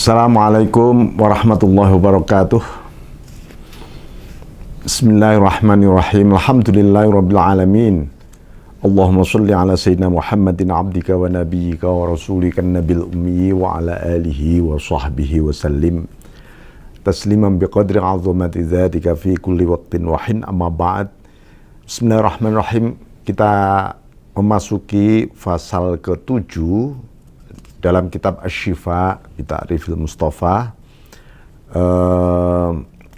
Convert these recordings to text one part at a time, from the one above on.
Assalamualaikum warahmatullahi wabarakatuh. Bismillahirrahmanirrahim. Alhamdulillahirabbil alamin. Allahumma shalli ala sayyidina Muhammadin abdika wa nabiyyika wa rasulika nabil ummi wa ala alihi wa sahbihi wa sallim tasliman biqadri 'azamati dzatika fi kulli waqtin wa hin, amma ba'd. Bismillahirrahmanirrahim. Kita memasuki pasal ke-7 dalam kitab Asy-Syifa bi Ta'rifil Mustafa.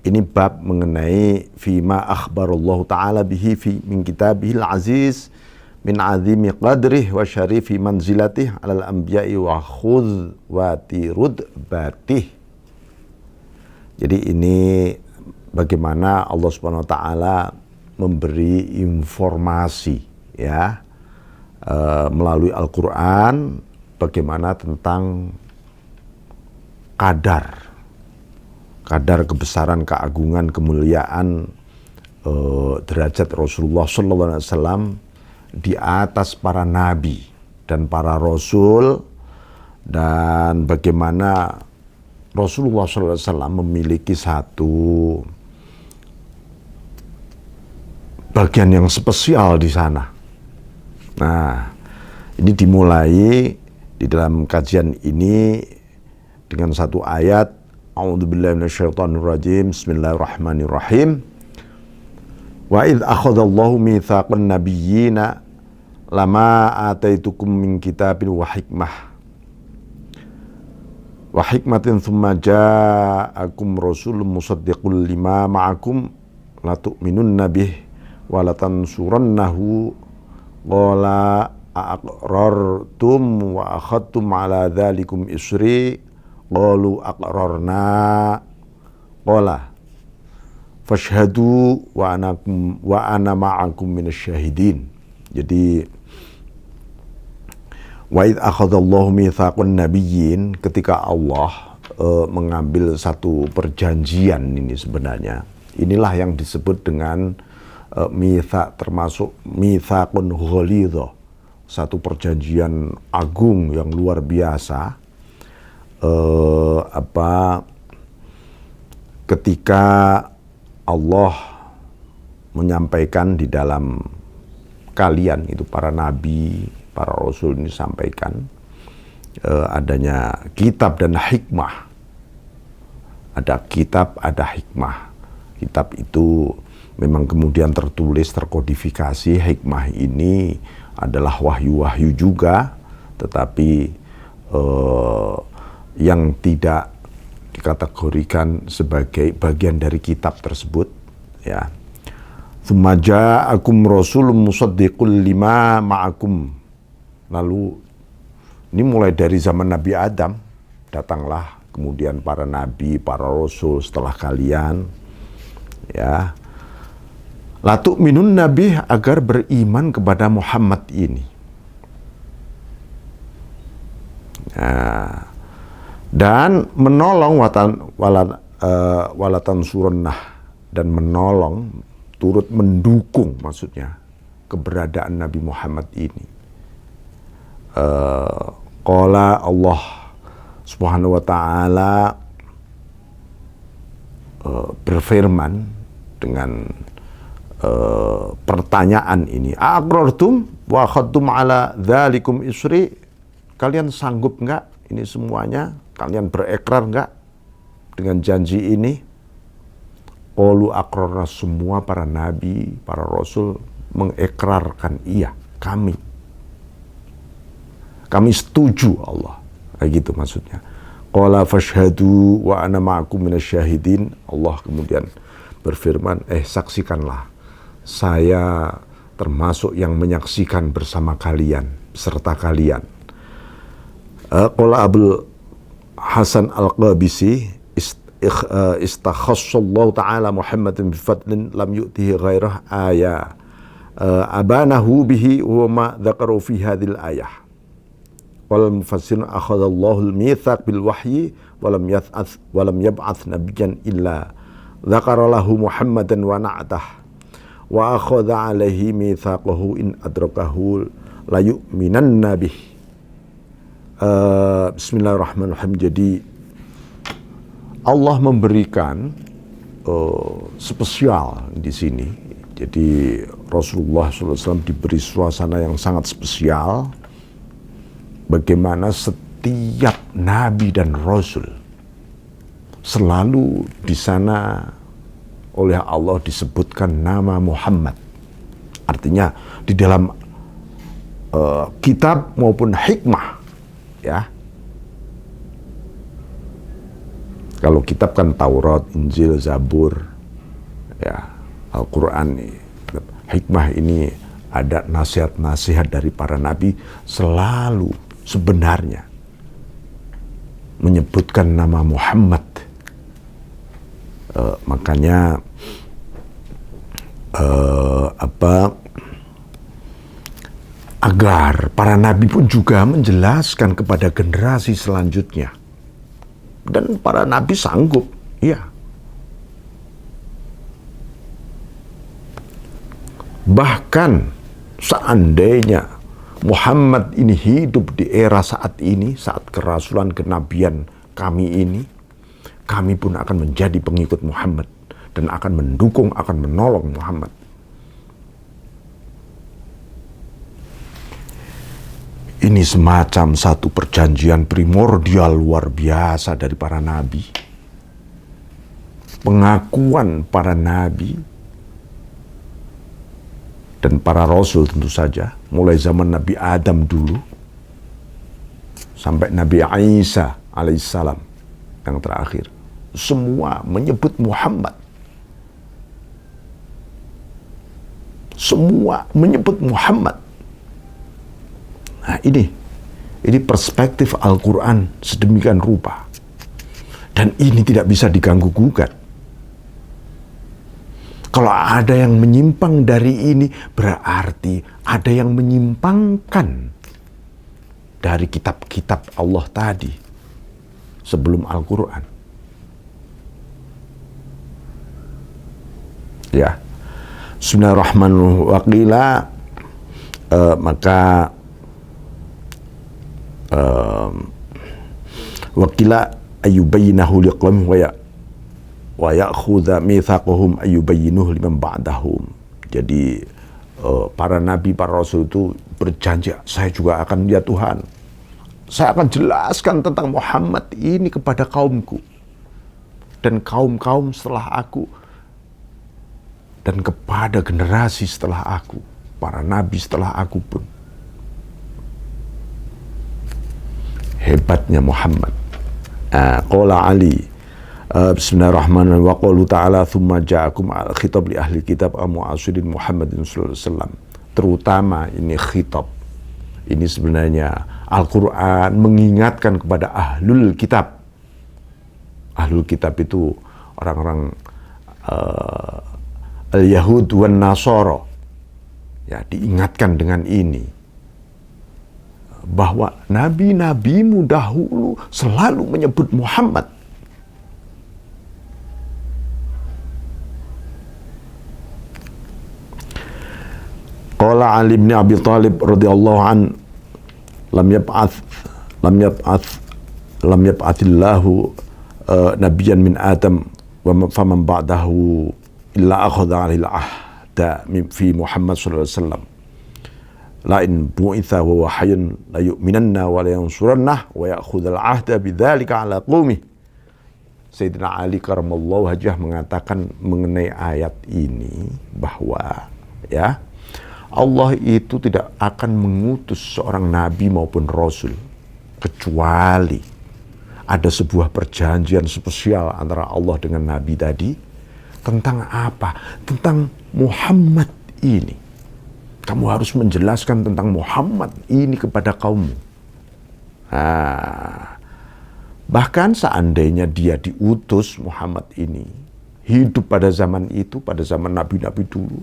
Ini bab mengenai fima akhbarallahu ta'ala bihi fi min kitabihil aziz min azimi qadrih wa syarifi manzilatih alal anbiya'i wa khudwati rudbatih. Jadi ini bagaimana Allah Subhanahu wa taala memberi informasi ya melalui Al-Qur'an bagaimana tentang kadar kebesaran, keagungan, kemuliaan derajat Rasulullah Sallallahu Alaihi Wasallam di atas para nabi dan para rasul, dan bagaimana Rasulullah Sallallahu Alaihi Wasallam memiliki satu bagian yang spesial di sana. Nah, ini dimulai di dalam kajian ini dengan satu ayat. A'udzubillahi minasyaitonirrajim. Bismillahirrahmanirrahim. Wa idz akhadallahu mitsaqan nabiyyina lama ataitukum min kitabin wa hikmatin thumma ja'akum rasulun musaddiqul lima ma'akum la tu'minunna bih wa la tansurannahu qala aqrartum wa akhadtum ala dzalikum isri qalu aqrarna qala fashhadu wa ana ma'akum minasyahidin. Jadi wa idz akhadallahu mitsaqan nabiyyin, ketika Allah mengambil satu perjanjian, ini sebenarnya inilah yang disebut dengan mitsaq, termasuk mitsaqun ghalidha, satu perjanjian agung yang luar biasa. Ketika Allah menyampaikan di dalam kalian itu para nabi, para rasul ini sampaikan adanya kitab dan hikmah. Ada kitab, ada hikmah. Kitab itu memang kemudian tertulis, terkodifikasi. Hikmah ini adalah wahyu-wahyu juga, tetapi yang tidak dikategorikan sebagai bagian dari kitab tersebut ya. Tsumma ja'akum rasulun musaddiqul lima ma'akum. Lalu ini mulai dari zaman Nabi Adam, datanglah kemudian para nabi, para rasul setelah kalian ya. La tu'minun nabi, agar beriman kepada Muhammad ini. Nah, dan menolong walatan surannah, dan menolong, turut mendukung maksudnya keberadaan Nabi Muhammad ini. Qala Allah Subhanahu wa taala berfirman dengan pertanyaan ini, aqrartum wa akhadtum ala dzalikum isri, kalian sanggup enggak ini semuanya? Kalian berekrar enggak dengan janji ini? Qalu aqrarna, semua para nabi, para rasul mengekrarkan, iya, kami setuju Allah. Kayak gitu maksudnya. Qala fashhadu wa ana ma'akum minasyahidin. Allah kemudian berfirman, saksikanlah, saya termasuk yang menyaksikan bersama kalian, beserta kalian. Qala Abul Hasan Al-Qabisi, istakhassallahu ta'ala Muhammadan bifadlin lam yu'tihi ghairah ayah abanahu bihi wa ma dzakaru fi hadhil ayah. Wal mufassirun akhadallahu al-mitsaq bil wahyi wa lam yab'ats nabiyyan illa dzakara lahu Muhammadan wa na'tah wa akhadha alaihi mitsaqahu in adrakahu la yu'minanna bih. Bismillahirrahmanirrahim. Jadi Allah memberikan spesial di sini. Jadi Rasulullah SAW diberi suasana yang sangat spesial. Bagaimana setiap nabi dan rasul selalu di sana oleh Allah disebutkan nama Muhammad. Artinya di dalam kitab maupun hikmah, ya. Kalau kitab kan Taurat, Injil, Zabur, ya, Al-Quran. Hikmah ini ada nasihat-nasihat dari para nabi selalu sebenarnya menyebutkan nama Muhammad. Makanya agar para nabi pun juga menjelaskan kepada generasi selanjutnya. Dan para nabi sanggup, ya. Bahkan seandainya Muhammad ini hidup di era saat ini, saat kerasulan kenabian kami ini, kami pun akan menjadi pengikut Muhammad dan akan mendukung, akan menolong Muhammad. Ini semacam satu perjanjian primordial luar biasa dari para nabi. Pengakuan para nabi dan para rasul tentu saja, mulai zaman Nabi Adam dulu sampai Nabi Isa alaihissalam yang terakhir, semua menyebut Muhammad. Semua menyebut Muhammad. Nah, ini perspektif Al-Quran sedemikian rupa. Dan ini tidak bisa diganggu-gugat. Kalau ada yang menyimpang dari ini, berarti ada yang menyimpangkan dari kitab-kitab Allah tadi sebelum Al-Quran. Ya. Bismillahirrahmanirrahim. Waqila, maka wakila ayyubayyinahu liqawm wa ya'khudha mitsaqahum ayyubayyinuhu liman ba'dahum. Jadi para nabi, para rasul itu berjanji, saya juga akan, ya Tuhan, saya akan jelaskan tentang Muhammad ini kepada kaumku dan kaum-kaum setelah aku dan kepada generasi setelah aku, para nabi setelah aku pun. Hebatnya Muhammad. Qala Ali, bismillahirrahmanirrahim, wa qalu ta'ala thumma ja'akum khitab li ahli kitab mu'asirin Muhammadin sallallahu alaihi wasallam. Terutama ini khitab. Ini sebenarnya Al-Quran mengingatkan kepada ahlul kitab. Ahlul kitab itu orang-orang al-Yahud wan Nasara. Ya, diingatkan dengan ini, bahwa nabi-nabimu dahulu selalu menyebut Muhammad. Qala Ali bin Abi Thalib radhiyallahu an, lam yab'athillahu nabiyyan min Adam wa faman ba'dahu illa akhadha 'alil ahda fi Muhammad sallallahu alaihi wasallam. La in bu'itha wa huwa hayyun la yu'minanna wa la yansurannah wa ya'khudhal 'ahda bidzalika 'ala qaumih. Sayyidina Ali karamallahu wajhah mengatakan mengenai ayat ini bahwa, ya, Allah itu tidak akan mengutus seorang nabi maupun rasul kecuali ada sebuah perjanjian spesial antara Allah dengan nabi tadi. Tentang apa? Tentang Muhammad ini. Kamu harus menjelaskan tentang Muhammad ini kepada kaummu. Bahkan seandainya dia diutus, Muhammad ini hidup pada zaman itu, pada zaman nabi-nabi dulu,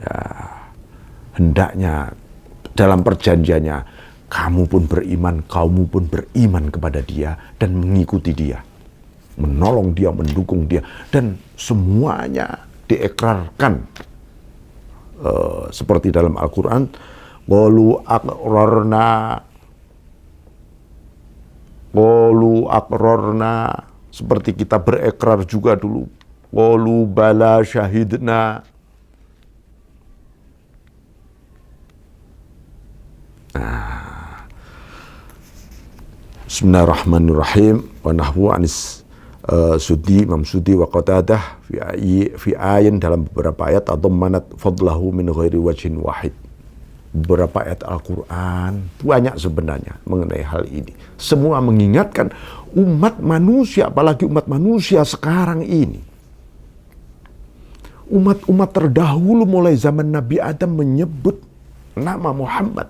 ya, hendaknya dalam perjanjiannya kamu pun beriman, kaummu pun beriman kepada dia dan mengikuti dia, menolong dia, mendukung dia, dan semuanya diekrarkan. Seperti dalam Al-Quran, qalu aqrarna Seperti kita berekrar juga dulu. Qalu bala syahidna. Bismillahirrahmanirrahim. Wa nahwu anis Sudi, Imam Sudi wa Qatadah fi ayin dalam beberapa ayat atau manat fadlahu min ghairi wajhin wahid. Beberapa ayat Al-Quran banyak sebenarnya mengenai hal ini. Semua mengingatkan umat manusia, apalagi umat manusia sekarang ini. Umat-umat terdahulu mulai zaman Nabi Adam menyebut nama Muhammad.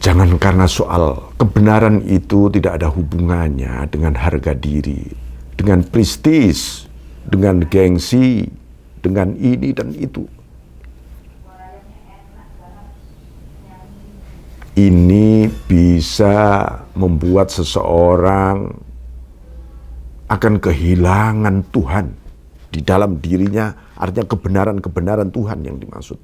Jangan karena soal kebenaran itu tidak ada hubungannya dengan harga diri, dengan prestis, dengan gengsi, dengan ini dan itu. Ini bisa membuat seseorang akan kehilangan Tuhan di dalam dirinya, artinya kebenaran-kebenaran Tuhan yang dimaksud.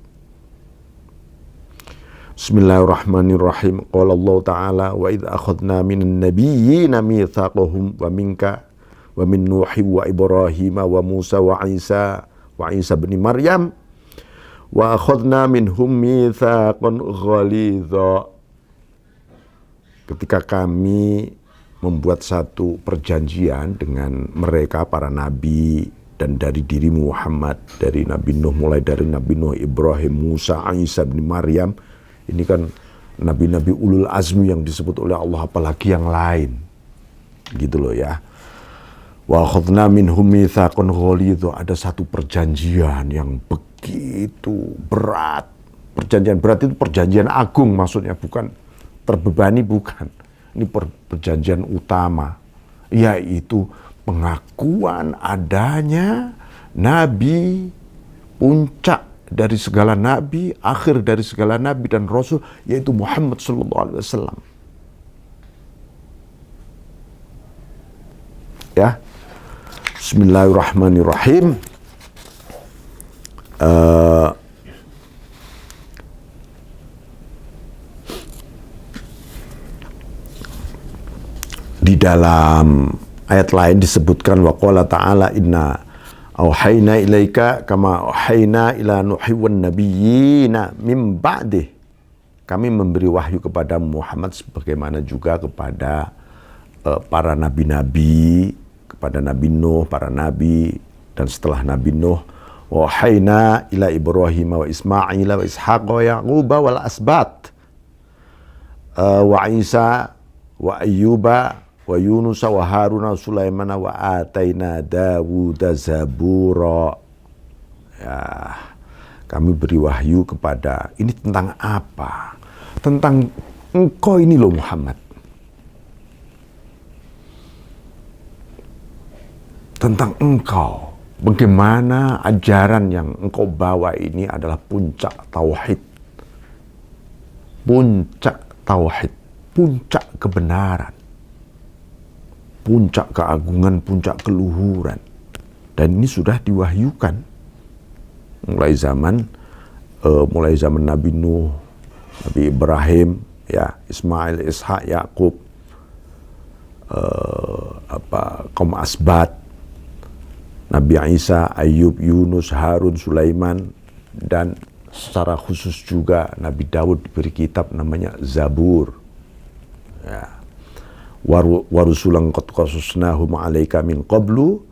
Bismillahirrahmanirrahim. Qala Allah Ta'ala wa idh akhadna minan nabiyyina mitsaqahum wa minka wa min Nuhi wa Ibrahim wa Musa wa Isa bin Maryam wa akhadna minhum mitsaqan ghalidha. Ketika kami membuat satu perjanjian dengan mereka para nabi dan dari dirimu Muhammad, dari Nabi Nuh, mulai dari Nabi Nuh, Ibrahim, Musa, Isa bin Maryam. Ini kan nabi-nabi ulul azmi yang disebut oleh Allah, apalagi yang lain. Gitu loh ya. Wa akhadna minhum mitsaqan ghalidha, ada satu perjanjian yang begitu berat. Perjanjian berat itu perjanjian agung maksudnya, bukan terbebani, bukan. Ini perjanjian utama, yaitu pengakuan adanya nabi, puncak dari segala nabi, akhir dari segala nabi dan rasul, yaitu Muhammad sallallahu alaihi wasallam. Ya. Bismillahirrahmanirrahim. Di dalam ayat lain disebutkan wa qala ta'ala inna auhayna ilaika kama auhayna ila nuhi wan nabiyyina min ba'dih. Kami memberi wahyu kepada Muhammad sebagaimana juga kepada para nabi-nabi, kepada Nabi Nuh, para nabi, dan setelah Nabi Nuh, wahayna ila Ibrahim wa Ismail wa Ishaq wa Yaqub wal asbat wa Isa wa Ayyuba wa Yunus wa Haruna wa Sulaimana wa ataina Dawuda zabura. Ya, kami beri wahyu kepada, ini tentang apa? Tentang engkau ini loh Muhammad. Tentang engkau, bagaimana ajaran yang engkau bawa ini adalah puncak tauhid. Puncak tauhid, puncak kebenaran, puncak keagungan, puncak keluhuran. Dan ini sudah diwahyukan mulai zaman Nabi Nuh, Nabi Ibrahim, ya, Ismail, Ishak, Yakub, kaum asbat, Nabi Isa, Ayub, Yunus, Harun, Sulaiman, dan secara khusus juga Nabi Daud diberi kitab namanya Zabur. Ya. Wa rusulan qad qasusnahum 'alaika min qablu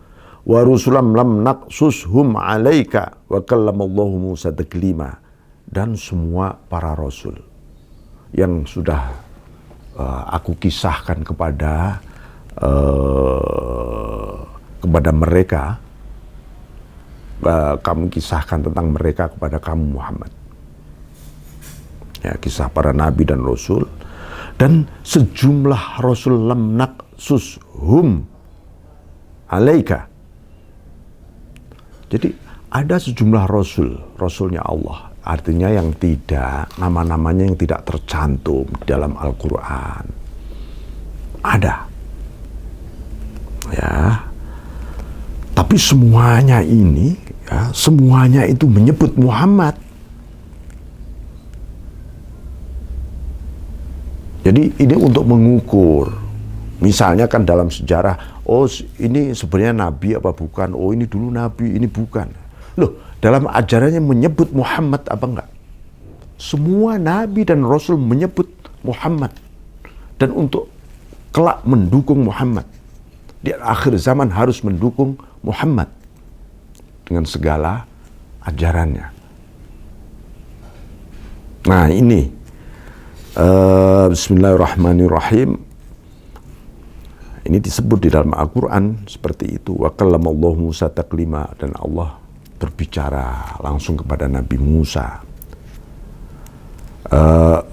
wa rusulan lam naqsushum 'alaika wa kallamallahu Musa taklima. Dan semua para rasul yang sudah aku kisahkan kepada mereka, kami kisahkan tentang mereka kepada kamu Muhammad. Ya, kisah para nabi dan rasul. Dan sejumlah rasul lam naqsushum alaika. Jadi ada sejumlah rasulnya Allah. Artinya yang tidak, nama-namanya yang tidak tercantum di dalam Al-Quran. Ada. Ya. Tapi semuanya ini, ya, semuanya itu menyebut Muhammad. Jadi ini untuk mengukur. Misalnya kan dalam sejarah, oh ini sebenarnya nabi apa bukan? Oh ini dulu nabi, ini bukan. Loh, dalam ajarannya menyebut Muhammad apa enggak? Semua nabi dan rasul menyebut Muhammad. Dan untuk kelak mendukung Muhammad. Di akhir zaman harus mendukung Muhammad. Dengan segala ajarannya. Nah ini. Bismillahirrahmanirrahim. Ini disebut di dalam Al-Quran seperti itu. Wa kallamallahu Musa taklima. Dan Allah berbicara langsung kepada Nabi Musa.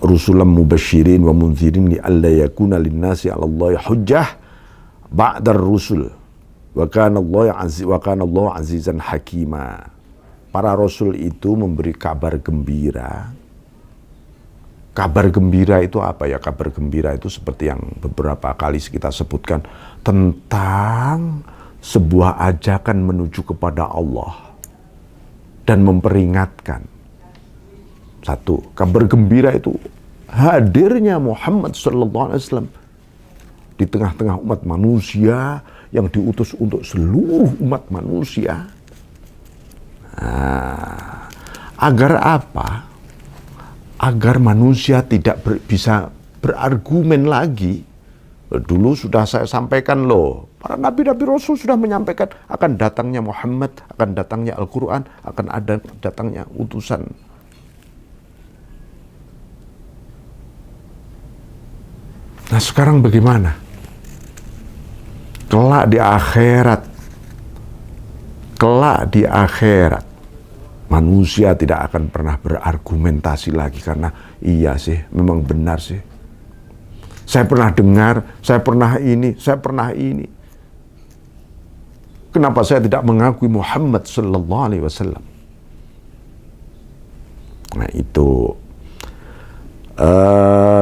Rusulam mubasyirin wa munzirin li alla yakuna linnasi 'ala Allahi hujjah ba'dar rusul. Wa kana Allahu azizan hakima. Para rasul itu memberi kabar gembira. Kabar gembira itu apa ya? Kabar gembira itu seperti yang beberapa kali kita sebutkan tentang sebuah ajakan menuju kepada Allah dan memperingatkan. Satu, kabar gembira itu hadirnya Muhammad sallallahu alaihi wasallam di tengah-tengah umat manusia yang diutus untuk seluruh umat manusia. Nah, agar apa? Agar manusia tidak bisa berargumen lagi. Dulu sudah saya sampaikan loh, para nabi-nabi rasul sudah menyampaikan akan datangnya Muhammad, akan datangnya Al-Quran, akan ada datangnya utusan. Nah sekarang bagaimana? Kelak di akhirat, manusia tidak akan pernah berargumentasi lagi karena iya sih, memang benar sih. Saya pernah dengar, saya pernah ini. Kenapa saya tidak mengakui Muhammad sallallahu alaihi wasallam? Nah itu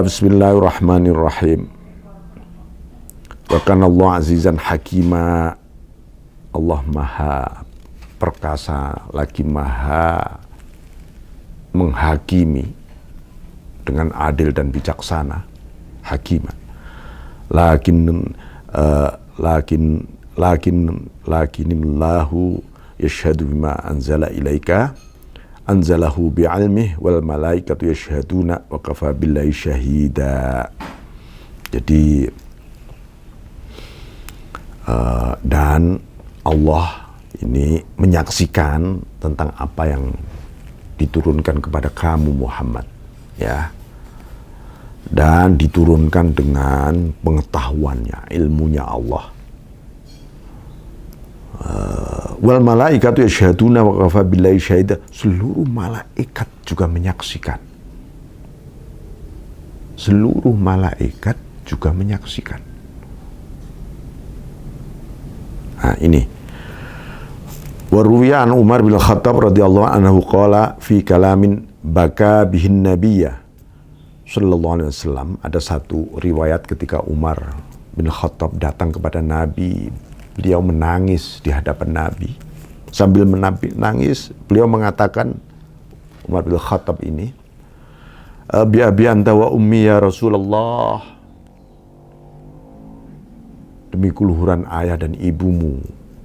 Bismillahirrahmanirrahim. Wa kana Allah azizan hakima. Allah maha perkasa lagi maha menghakimi dengan adil dan bijaksana. Hakimah. Lakinillahu yashhadu bima anzala ilaika anzalahu bi'ilmih wal malaikatu yashhaduna wa kafa billahi syahida. Jadi dan Allah ini menyaksikan tentang apa yang diturunkan kepada kamu Muhammad, ya. Dan diturunkan dengan pengetahuannya, ilmunya Allah. Wal malaikatu yashhaduna wa kafa billahi syahida. Seluruh malaikat juga menyaksikan. Seluruh malaikat juga menyaksikan. Nah ini. Wa ruwiya an Umar bin Khattab radhiyallahu anhu qala fi kalamin baka bihin nabiyya sallallahu alaihi wasallam. Ada satu riwayat ketika Umar bin Khattab datang kepada Nabi, beliau menangis di hadapan Nabi. Sambil menangis, beliau mengatakan, Umar bin Khattab ini, bi abi anta wa ummi ya Rasulullah. Demi kuluhuran ayah dan ibumu,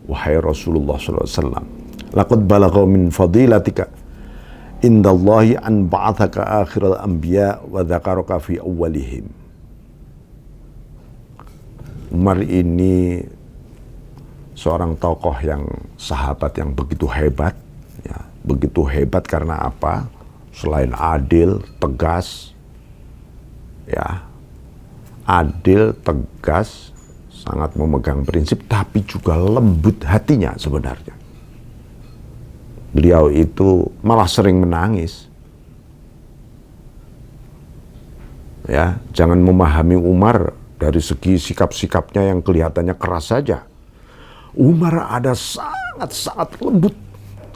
wahai Rasulullah sallallahu alaihi wasallam. Laqad balagha min fadilatika indallahi an ba'athaka akhiral anbiya wa dzakaraka fi awwalihim. Umar ini seorang tokoh yang sahabat yang begitu hebat, ya, begitu hebat karena apa? Selain adil, tegas, ya, adil, tegas, sangat memegang prinsip, tapi juga lembut hatinya sebenarnya. Beliau itu malah sering menangis. Ya, jangan memahami Umar dari segi sikap-sikapnya yang kelihatannya keras saja. Umar ada sangat-sangat lembut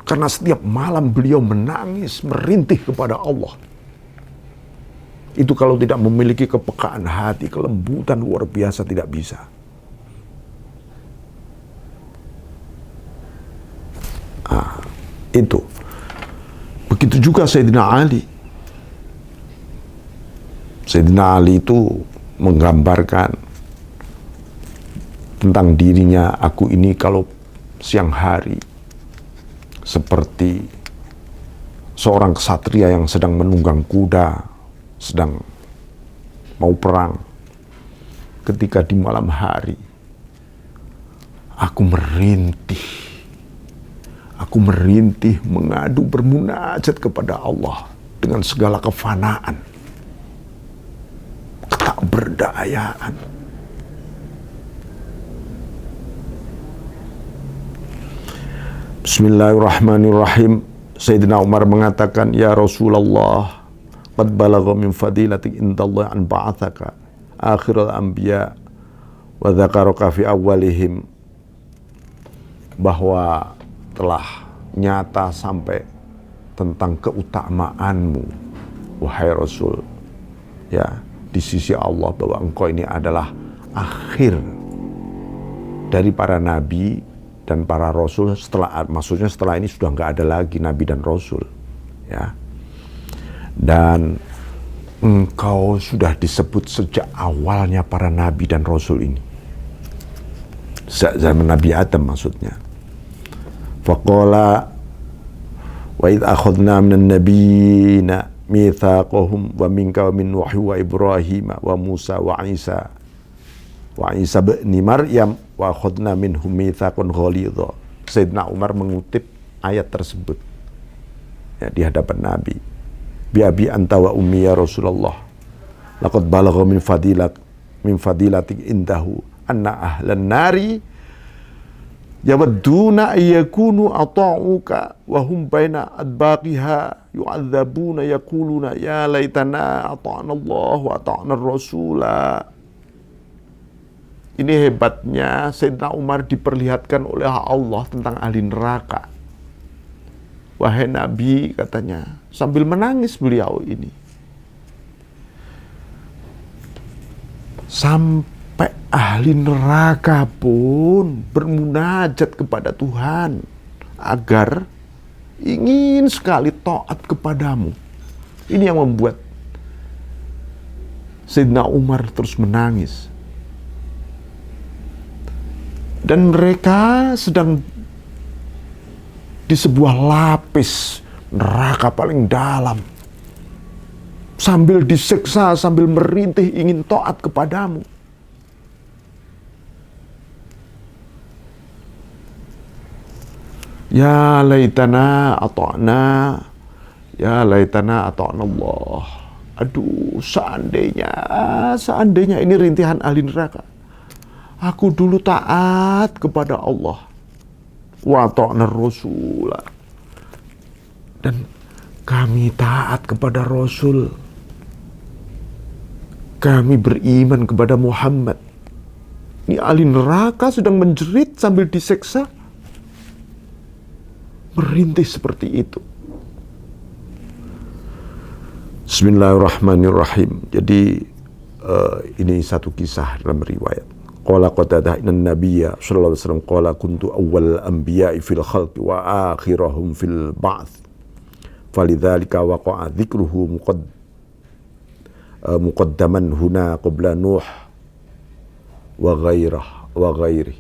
karena setiap malam beliau menangis, merintih kepada Allah. Itu kalau tidak memiliki kepekaan hati, kelembutan luar biasa tidak bisa. Itu. Begitu juga Sayyidina Ali. Sayyidina Ali itu menggambarkan tentang dirinya, aku ini kalau siang hari seperti seorang ksatria yang sedang menunggang kuda, sedang mau perang. Ketika di malam hari, aku merintih mengadu bermunajat kepada Allah dengan segala kefanaan, ketakberdayaan. Bismillahirrahmanirrahim. Sayyidina Umar mengatakan, ya Rasulullah, qad balagha min fadilatik indallah an ba'athaka akhirul anbiya wa dzakaraka fi awwalihim, bahwa telah nyata sampai tentang keutamaanmu wahai Rasul, ya, di sisi Allah, bahwa engkau ini adalah akhir dari para nabi dan para rasul. Maksudnya setelah ini sudah nggak ada lagi nabi dan rasul, ya. Dan engkau sudah disebut sejak awalnya para nabi dan rasul ini, sejak zaman Nabi Adam maksudnya. Faqala wa idh akhadna minan nabiyina mitsaqahum wa minka wa min Nuh wa Ibrahim wa Musa wa Isa bin Maryam wa akhadna minhum mitsaqan ghalidha. Sayyidina Umar mengutip ayat tersebut, ya, di hadapan Nabi. Bi abi anta wa ummi ya Rasulullah, laqad balagha min fadilatik indahu anna ahlan nari yawadduna ayyakunu ata'uka wa hum baina adbaqiha yu'adzabuna yaquluna ya laitana ata'na Allah wa ata'na Rasula. Ini hebatnya Sayyidina Umar diperlihatkan oleh Allah tentang ahli neraka. Wahai Nabi, katanya, sambil menangis beliau ini, sampai ahli neraka pun bermunajat kepada Tuhan agar ingin sekali taat kepadamu. Ini yang membuat Sayyidina Umar terus menangis. Dan mereka sedang di sebuah lapis neraka paling dalam, sambil disiksa, sambil merintih ingin taat kepadamu. Ya laitana ata'na Allah. Aduh, seandainya ini rintihan ahli neraka. Aku dulu taat kepada Allah, wa ta'na Rasula, dan kami taat kepada Rasul. Kami beriman kepada Muhammad. Ini ahli neraka sedang menjerit sambil diseksa, merintih seperti itu. Bismillahirrahmanirrahim. Jadi ini satu kisah dalam riwayat. Qala Qatadah inna nabiyya sallallahu alaihi wasallam qala kuntu awwal anbiya'i fil khalqi wa akhirahum fil ba'ts. Falidzalika waqa'a dzikruhu muqaddaman huna qabla Nuh wa ghairihi.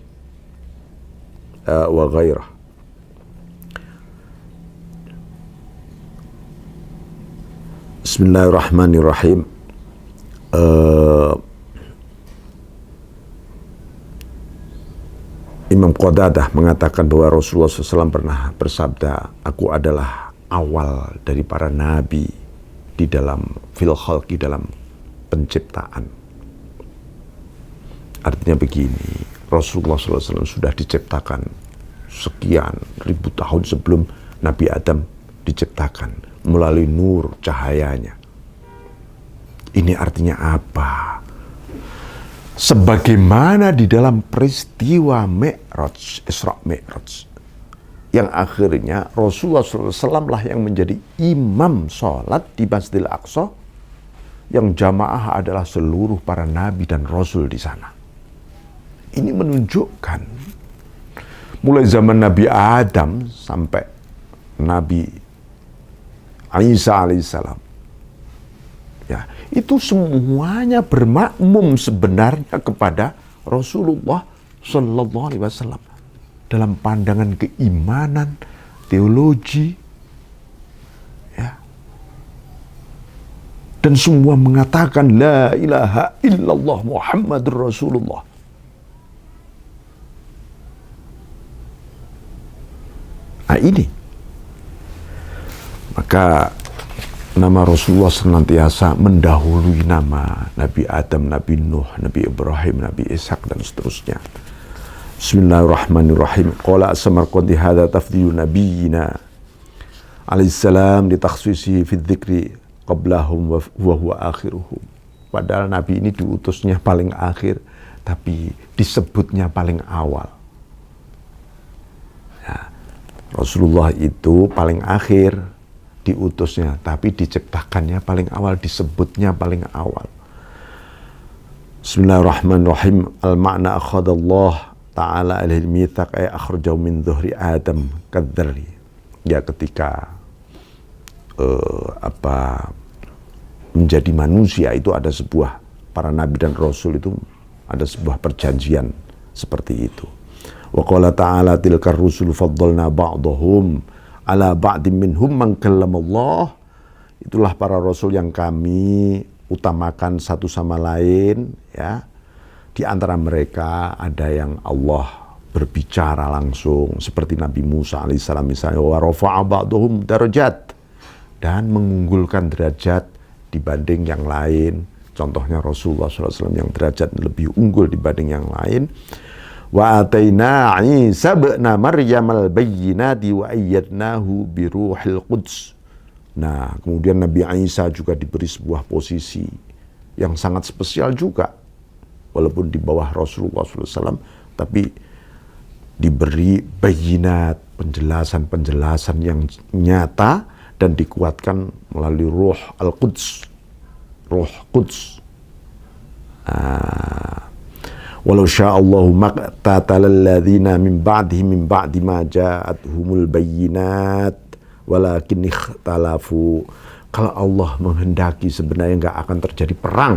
Bismillahirrahmanirrahim. Imam Qatadah mengatakan bahwa Rasulullah SAW pernah bersabda, aku adalah awal dari para nabi di dalam fil khalqi, dalam penciptaan. Artinya begini, Rasulullah SAW sudah diciptakan sekian ribu tahun sebelum Nabi Adam diciptakan melalui nur cahayanya. Ini artinya apa? Sebagaimana di dalam peristiwa Mi'raj, Isra Mi'raj, yang akhirnya Rasulullah SAW lah yang menjadi imam sholat di Masjidil Aqsa, yang jamaah adalah seluruh para nabi dan rasul di sana. Ini menunjukkan mulai zaman Nabi Adam sampai Nabi Isa alaihissalam, Ya, itu semuanya bermakmum sebenarnya kepada Rasulullah Sallallahu Alaihi Wasallam dalam pandangan keimanan, teologi, ya. Dan semua mengatakan la ilaha illallah Muhammadur Rasulullah. Nah ini, maka nama Rasulullah senantiasa mendahului nama Nabi Adam, Nabi Nuh, Nabi Ibrahim, Nabi Ishak, dan seterusnya. Bismillahirrahmanirrahim. Qala as-Samarqandi hadha tafdhilu nabiyyina alaihissalam li takhsisi fi dzikri qablahum wa huwa akhiruhum. Padahal Nabi ini diutusnya paling akhir, tapi disebutnya paling awal. Ya, Rasulullah itu paling akhir diutusnya, tapi diciptakannya paling awal, disebutnya paling awal. Bismillahirrahmanirrahim. Al-ma'na akhadallah ta'ala alil mithaq ay akhrajahu min dhuhri Adam kadzarri. Ya, ketika menjadi manusia itu ada sebuah, para nabi dan rasul itu ada sebuah perjanjian seperti itu. Wa qala ta'ala tilkar rusul faddalna ba'dahum ala ba'dim minhum man kallamallah. Itulah para rasul yang kami utamakan satu sama lain, ya. Di antara mereka ada yang Allah berbicara langsung seperti Nabi Musa alaihissalam misalnya, wa rafa'a ba'dahum darajat, dan mengunggulkan derajat dibanding yang lain. Contohnya Rasulullah SAW yang derajat lebih unggul dibanding yang lain. Wa ataina Isa ibna Maryam al-bayyinati wa ayyadnahu bi ruhil quds. Nah, kemudian Nabi Isa juga diberi sebuah posisi yang sangat spesial juga. Walaupun di bawah Rasulullah SAW, tapi diberi bayinat, penjelasan-penjelasan yang nyata dan dikuatkan melalui ruh al-quds, ruh quds. Walau sya'allahu maqtatalal ladzina min ba'dihi min ba'di ma ja'atuhumul bayyinat walakin ikhtalafu. Kalau Allah menghendaki sebenarnya nggak akan terjadi perang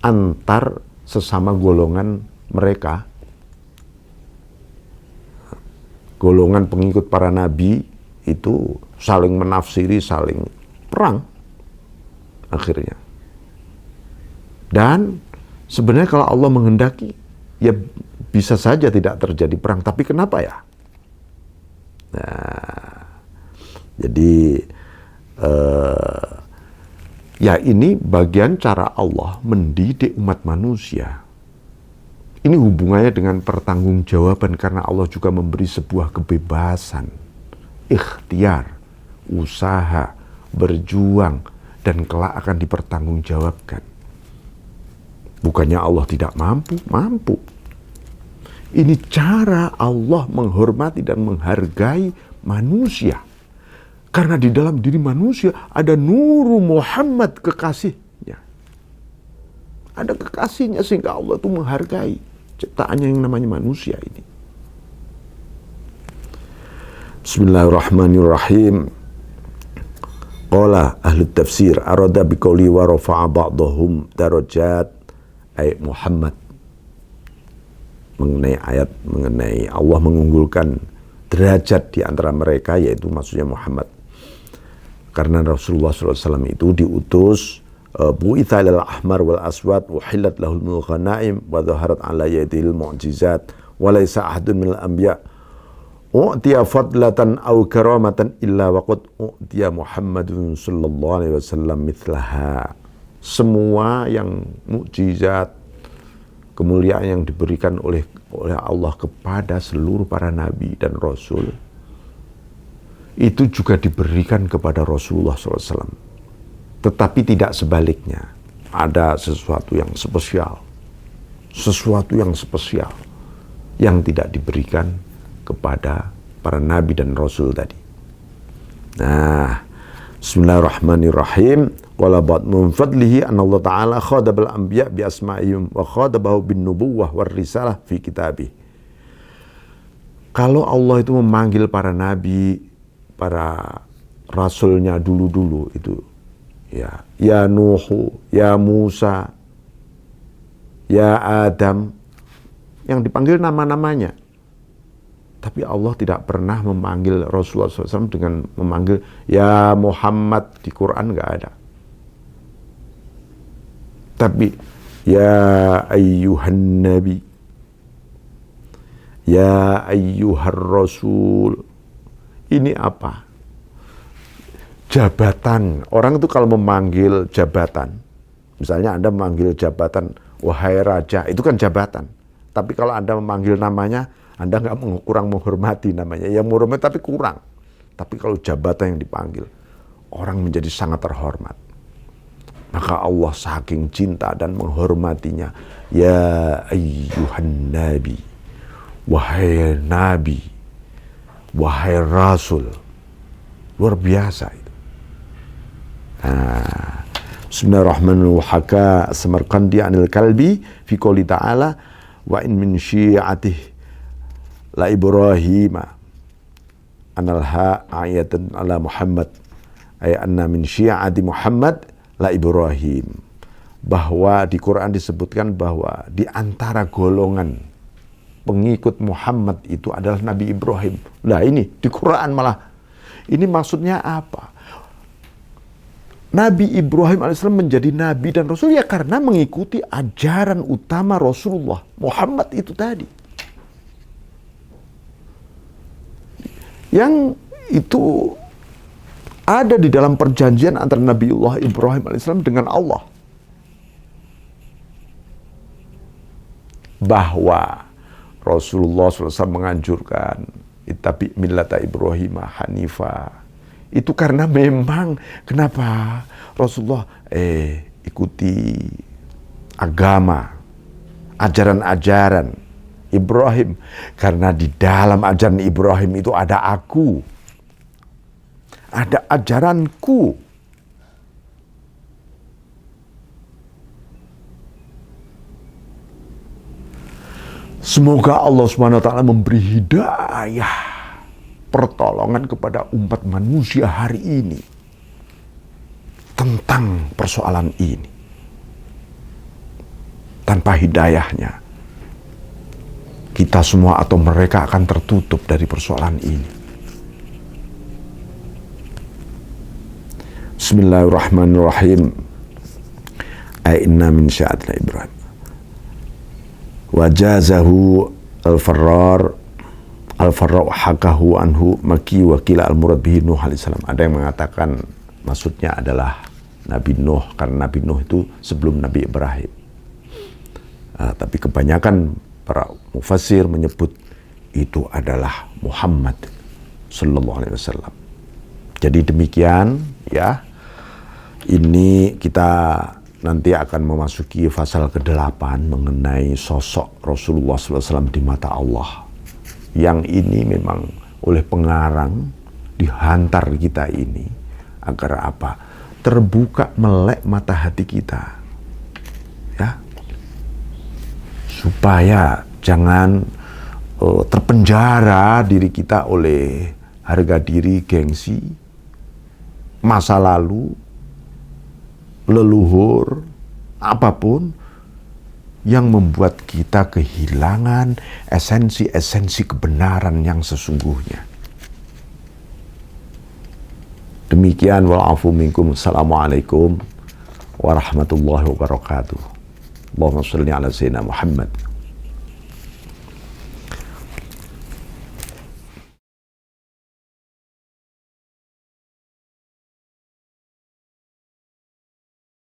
antar sesama golongan mereka, golongan pengikut para nabi itu saling menafsiri, saling perang akhirnya. Dan sebenarnya kalau Allah menghendaki, ya bisa saja tidak terjadi perang. Tapi kenapa ya? Nah, jadi ya ini bagian cara Allah mendidik umat manusia. Ini hubungannya dengan pertanggungjawaban, karena Allah juga memberi sebuah kebebasan, ikhtiar, usaha, berjuang, dan kelak akan dipertanggungjawabkan. Bukannya Allah tidak mampu, mampu. Ini cara Allah menghormati dan menghargai manusia. Karena di dalam diri manusia ada nuru Muhammad, kekasihnya. Ada kekasihnya sehingga Allah itu menghargai ciptaannya yang namanya manusia ini. Bismillahirrahmanirrahim. Qala ahli tafsir arada biqauli wa rafa'a ba'dahum darajat ayat Muhammad. Mengenai ayat, mengenai Allah mengunggulkan derajat di antara mereka, yaitu maksudnya Muhammad. Karena Rasulullah SAW itu diutus bu'itha ilal ahmar wal aswad uhillat lahul mulghanaim wa dhaharat ala yadil mu'jizat wa laysa ahadun minal anbiya u'tiya fadlatan aw karamatan illa waqad u'tiya Muhammadun sallallahu alaihi wasallam mithlaha. Semua yang mukjizat, kemuliaan yang diberikan oleh Allah kepada seluruh para nabi dan rasul, itu juga diberikan kepada Rasulullah SAW. Tetapi tidak sebaliknya. Ada sesuatu yang spesial. Sesuatu yang spesial yang tidak diberikan kepada para nabi dan rasul tadi. Nah, bismillahirrahmanirrahim. Qala ba'd min fadlihi anna Allah Ta'ala khadabal anbiya bi asma'ihim wa khadabahu bin nubuwwah war risalah fi kitabih. Kalau Allah itu memanggil para nabi, para rasulnya dulu-dulu ya Nuhu, ya Musa, ya Adam, yang dipanggil nama-namanya. Tapi Allah tidak pernah memanggil Rasulullah SAW dengan memanggil ya Muhammad. Di Quran nggak ada. Tapi ya ayyuhan nabi, ya ayyuhar rasul. Ini apa? Jabatan. Orang itu kalau memanggil jabatan, misalnya Anda memanggil jabatan wahai raja, itu kan jabatan. Tapi kalau Anda memanggil namanya, Anda nggak kurang menghormati namanya. Yang menghormati tapi kurang. Tapi kalau jabatan yang dipanggil, orang menjadi sangat terhormat. Maka Allah saking cinta dan menghormatinya. Ya ayyuhan nabi. Wahai nabi. Wahai rasul. Luar biasa itu. Bismillahirrahmanirrahim. Haka Samarqandi anil kalbi fi qouli ta'ala wa in min syi'atihi la Ibrahim analha ayatan ala Muhammad ay anna min syi'ati Muhammad la Ibrahim, bahwa di Quran disebutkan bahwa di antara golongan pengikut Muhammad itu adalah Nabi Ibrahim. Nah ini di Quran malah ini maksudnya apa? Nabi Ibrahim alaihissalam menjadi nabi dan rasul ya karena mengikuti ajaran utama Rasulullah Muhammad itu tadi. Yang itu ada di dalam perjanjian antara Nabiullah Ibrahim alaihissalam dengan Allah. Bahwa Rasulullah SAW menganjurkan ittabi millata Ibrahim Hanifah. Itu karena memang kenapa Rasulullah ikuti agama, ajaran-ajaran Ibrahim, karena di dalam ajaran Ibrahim itu ada aku, ada ajaranku. Semoga Allah SWT memberi hidayah, pertolongan kepada umat manusia hari ini tentang persoalan ini. Tanpa hidayahnya, kita semua atau mereka akan tertutup dari persoalan ini. Bismillahirrahmanirrahim. Inna min syi'atina Ibrahim. Wajazahu al-farrar hakahu anhu maki wakila al-murad bihi Nuh alaihissalam. Ada yang mengatakan maksudnya adalah Nabi Nuh, karena Nabi Nuh itu sebelum Nabi Ibrahim. Tapi kebanyakan para mufassir menyebut itu adalah Muhammad sallallahu alaihi wasallam. Jadi demikian ya. Ini kita nanti akan memasuki pasal ke-8 mengenai sosok Rasulullah SAW di mata Allah. Yang ini memang oleh pengarang dihantar kita ini agar apa? Terbuka melek mata hati kita. Ya. Supaya jangan terpenjara diri kita oleh harga diri, gengsi, masa lalu, leluhur, apapun yang membuat kita kehilangan esensi-esensi kebenaran yang sesungguhnya. Demikian wa'afu minkum. Assalamualaikum warahmatullahi wabarakatuh. Allahumma shalli ala sayyidina Muhammad